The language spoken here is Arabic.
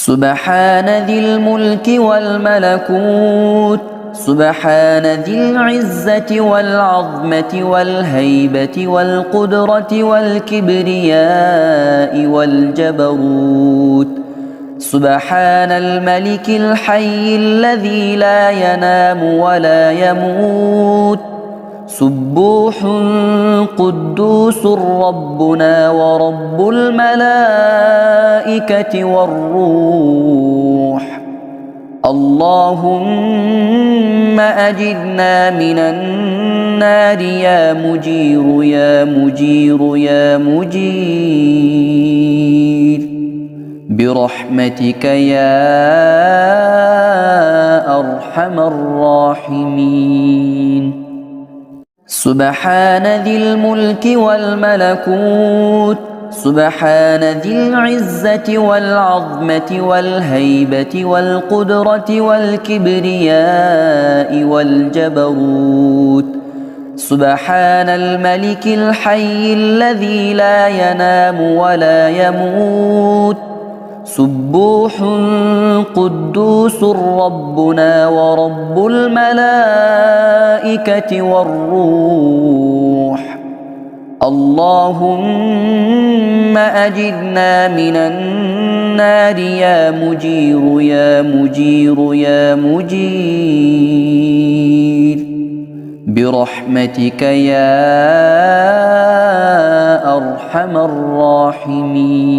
سبحان ذي الملك والملكوت، سبحان ذي العزة والعظمة والهيبة والقدرة والكبرياء والجبروت. سبحان الملك الحي الذي لا ينام ولا يموت، سبوح قدوس ربنا ورب الملائكة والروح. اللهم أجرنا من النار يا مجير يا مجير يا مجير، برحمتك يا أرحم الراحمين. سبحان ذي الملك والملكوت، سبحان ذي العزة والعظمة والهيبة والقدرة والكبرياء والجبروت. سبحان الملك الحي الذي لا ينام ولا يموت، سبوح قدوس ربنا ورب الملائكة والروح. اللهم أجرنا من النار يا مجير يا مجير يا مجير، برحمتك يا أرحم الراحمين.